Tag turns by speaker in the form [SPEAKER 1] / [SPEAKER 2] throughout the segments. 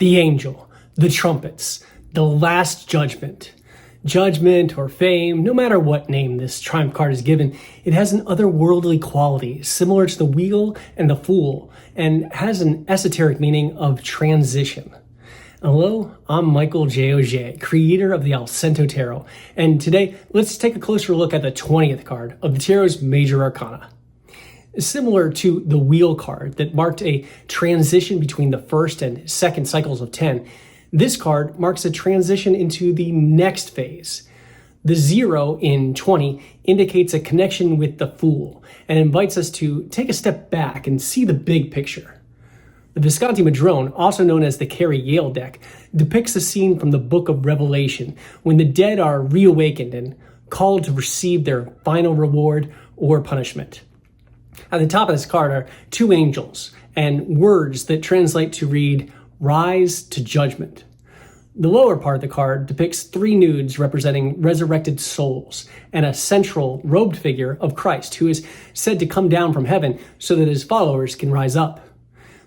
[SPEAKER 1] the angel, the trumpets, the last judgment. Judgment or fame, no matter what name this triumph card is given, it has an otherworldly quality similar to the wheel and the fool, and has an esoteric meaning of transition. Hello, I'm Michael J. Auger, creator of the Allcento Tarot, and today let's take a closer look at the 20th card of the Tarot's Major Arcana. Similar to the wheel card that marked a transition between the first and second cycles of 10, this card marks a transition into the next phase. The 0 in 20 indicates a connection with the Fool and invites us to take a step back and see the big picture. The Visconti-Madrone, also known as the Carrie Yale deck, depicts a scene from the Book of Revelation when the dead are reawakened and called to receive their final reward or punishment. At the top of this card are two angels and words that translate to read, "Rise to Judgment." The lower part of the card depicts three nudes representing resurrected souls and a central robed figure of Christ who is said to come down from heaven so that his followers can rise up.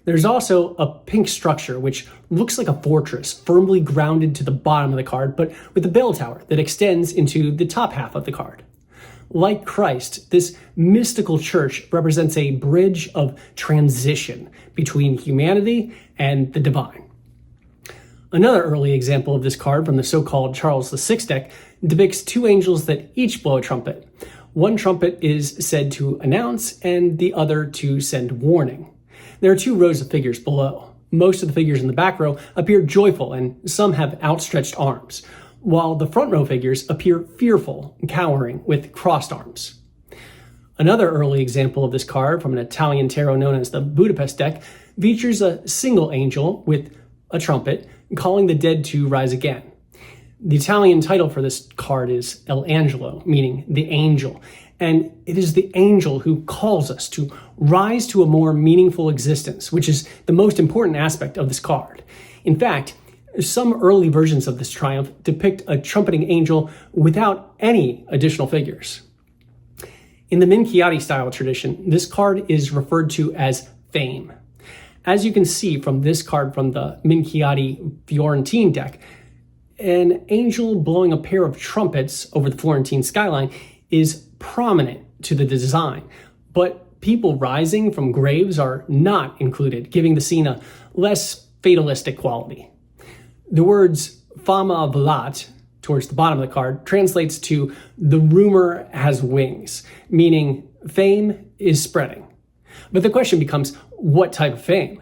[SPEAKER 1] There's also a pink structure which looks like a fortress firmly grounded to the bottom of the card, but with a bell tower that extends into the top half of the card. Like Christ, this mystical church represents a bridge of transition between humanity and the divine. Another early example of this card from the so-called Charles VI deck depicts two angels that each blow a trumpet. One trumpet is said to announce and the other to send warning. There are two rows of figures below. Most of the figures in the back row appear joyful and some have outstretched arms, while the front row figures appear fearful and cowering with crossed arms. Another early example of this card from an Italian tarot known as the Budapest deck features a single angel with a trumpet calling the dead to rise again. The Italian title for this card is El Angelo, meaning the angel, and it is the angel who calls us to rise to a more meaningful existence, which is the most important aspect of this card. In fact, some early versions of this triumph depict a trumpeting angel without any additional figures. In the Minchiate style tradition, this card is referred to as fame. As you can see from this card from the Minchiate Florentine deck, an angel blowing a pair of trumpets over the Florentine skyline is prominent to the design, but people rising from graves are not included, giving the scene a less fatalistic quality. The words fama volat, towards the bottom of the card, translates to the rumor has wings, meaning fame is spreading. But the question becomes, what type of fame?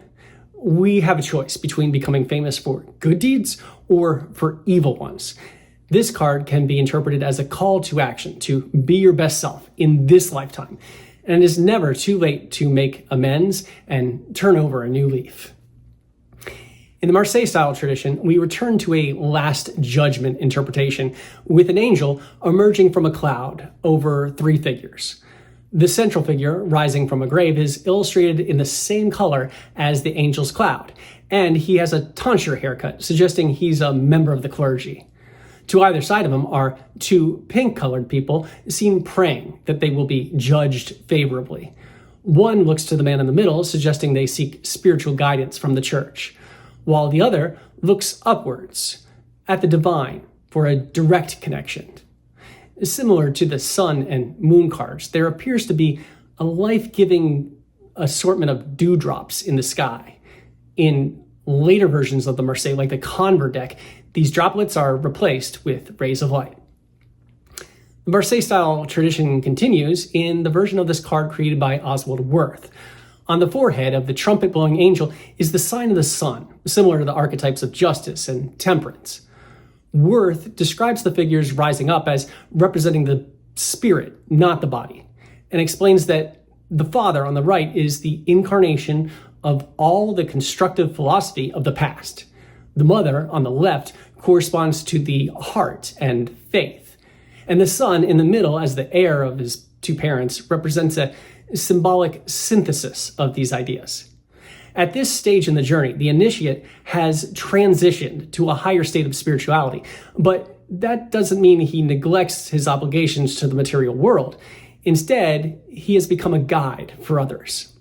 [SPEAKER 1] We have a choice between becoming famous for good deeds or for evil ones. This card can be interpreted as a call to action, to be your best self in this lifetime. And it is never too late to make amends and turn over a new leaf. In the Marseille style tradition, we return to a last judgment interpretation with an angel emerging from a cloud over three figures. The central figure, rising from a grave, is illustrated in the same color as the angel's cloud, and he has a tonsure haircut, suggesting he's a member of the clergy. To either side of him are two pink-colored people seen praying that they will be judged favorably. One looks to the man in the middle, suggesting they seek spiritual guidance from the church, while the other looks upwards at the divine for a direct connection. Similar to the sun and moon cards, there appears to be a life-giving assortment of dewdrops in the sky. In later versions of the Marseille, like the Convert deck, these droplets are replaced with rays of light. The Marseille-style tradition continues in the version of this card created by Oswald Wirth. On the forehead of the trumpet-blowing angel is the sign of the sun, similar to the archetypes of justice and temperance. Wirth describes the figures rising up as representing the spirit, not the body, and explains that the Father on the right is the incarnation of all the constructive philosophy of the past. The Mother on the left corresponds to the heart and faith, and the Son in the middle, as the heir of his two parents, represents a symbolic synthesis of these ideas. At this stage in the journey, the initiate has transitioned to a higher state of spirituality, but that doesn't mean he neglects his obligations to the material world. Instead, he has become a guide for others.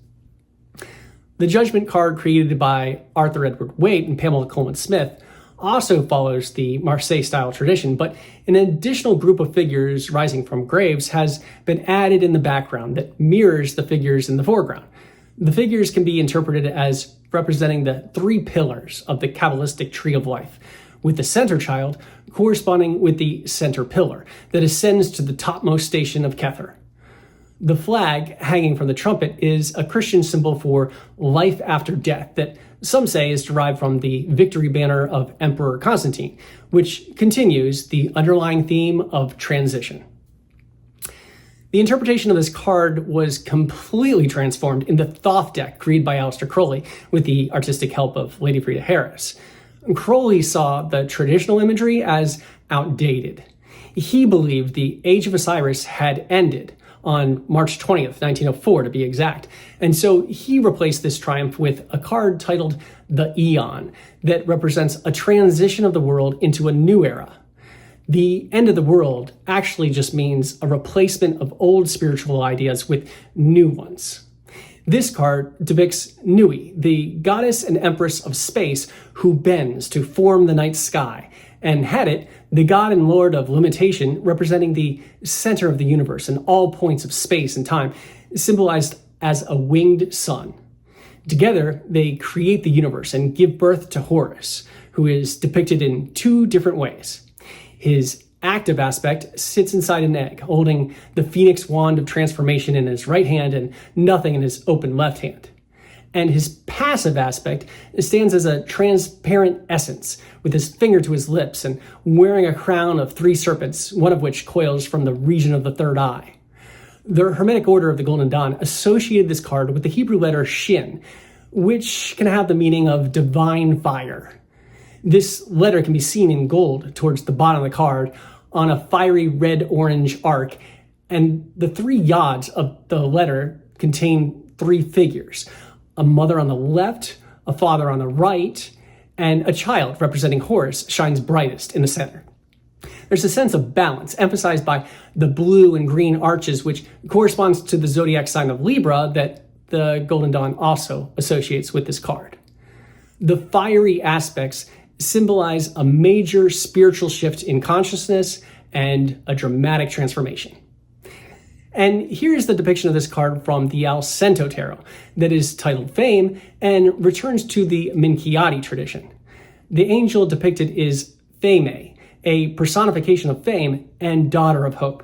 [SPEAKER 1] The Judgement card created by Arthur Edward Waite and Pamela Colman Smith also follows the Marseille-style tradition, but an additional group of figures rising from graves has been added in the background that mirrors the figures in the foreground. The figures can be interpreted as representing the three pillars of the Kabbalistic tree of life, with the center child corresponding with the center pillar that ascends to the topmost station of Kether. The flag hanging from the trumpet is a Christian symbol for life after death that some say is derived from the victory banner of Emperor Constantine, which continues the underlying theme of transition. The interpretation of this card was completely transformed in the Thoth deck created by Aleister Crowley with the artistic help of Lady Frida Harris. Crowley saw the traditional imagery as outdated. He believed the Age of Osiris had ended on March 20th, 1904 to be exact. And so he replaced this triumph with a card titled the Eon that represents a transition of the world into a new era. The end of the world actually just means a replacement of old spiritual ideas with new ones. This card depicts Nui, the goddess and empress of space who bends to form the night sky, and Hadit, the god and lord of limitation, representing the center of the universe and all points of space and time, symbolized as a winged sun. Together, they create the universe and give birth to Horus, who is depicted in two different ways. His active aspect sits inside an egg, holding the phoenix wand of transformation in his right hand and nothing in his open left hand. And his passive aspect stands as a transparent essence, with his finger to his lips and wearing a crown of three serpents, one of which coils from the region of the third eye. The Hermetic Order of the Golden Dawn associated this card with the Hebrew letter Shin, which can have the meaning of divine fire. This letter can be seen in gold towards the bottom of the card on a fiery red-orange arc, and the three yods of the letter contain three figures: a mother on the left, a father on the right, and a child representing Horus shines brightest in the center. There's a sense of balance emphasized by the blue and green arches, which corresponds to the zodiac sign of Libra that the Golden Dawn also associates with this card. The fiery aspects symbolize a major spiritual shift in consciousness and a dramatic transformation. And here's the depiction of this card from the Allcento tarot that is titled Fame and returns to the Minchiate tradition. The angel depicted is Fame, a personification of fame and daughter of hope.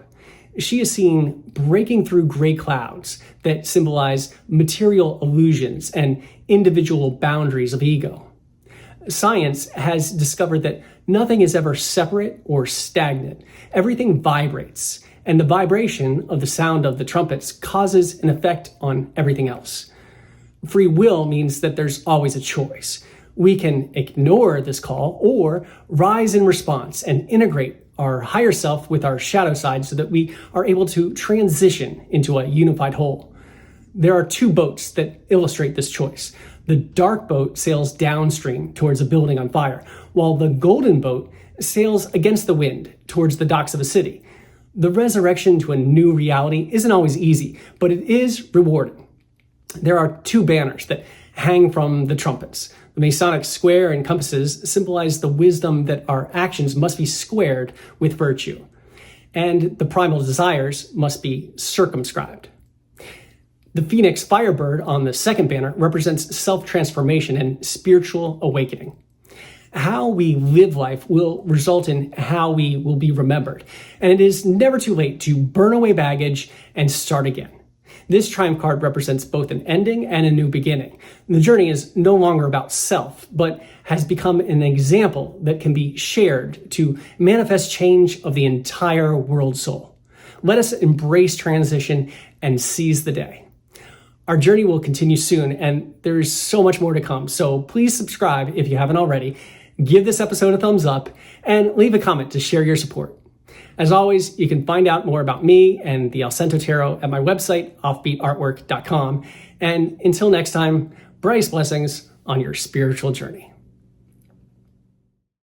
[SPEAKER 1] She is seen breaking through gray clouds that symbolize material illusions and individual boundaries of ego. Science has discovered that nothing is ever separate or stagnant. Everything vibrates, and the vibration of the sound of the trumpets causes an effect on everything else. Free will means that there's always a choice. We can ignore this call or rise in response and integrate our higher self with our shadow side so that we are able to transition into a unified whole. There are two boats that illustrate this choice. The dark boat sails downstream towards a building on fire, while the golden boat sails against the wind towards the docks of a city. The resurrection to a new reality isn't always easy, but it is rewarding. There are two banners that hang from the trumpets. The Masonic square and compasses symbolize the wisdom that our actions must be squared with virtue, and the primal desires must be circumscribed. The Phoenix Firebird on the second banner represents self-transformation and spiritual awakening. How we live life will result in how we will be remembered, and it is never too late to burn away baggage and start again. This triumph card represents both an ending and a new beginning. The journey is no longer about self, but has become an example that can be shared to manifest change of the entire world soul. Let us embrace transition and seize the day. Our journey will continue soon, and there's so much more to come. So please subscribe if you haven't already, give this episode a thumbs up, and leave a comment to share your support. As always, you can find out more about me and the Allcento Tarot at my website, offbeatartwork.com. And until next time, brightest blessings on your spiritual journey.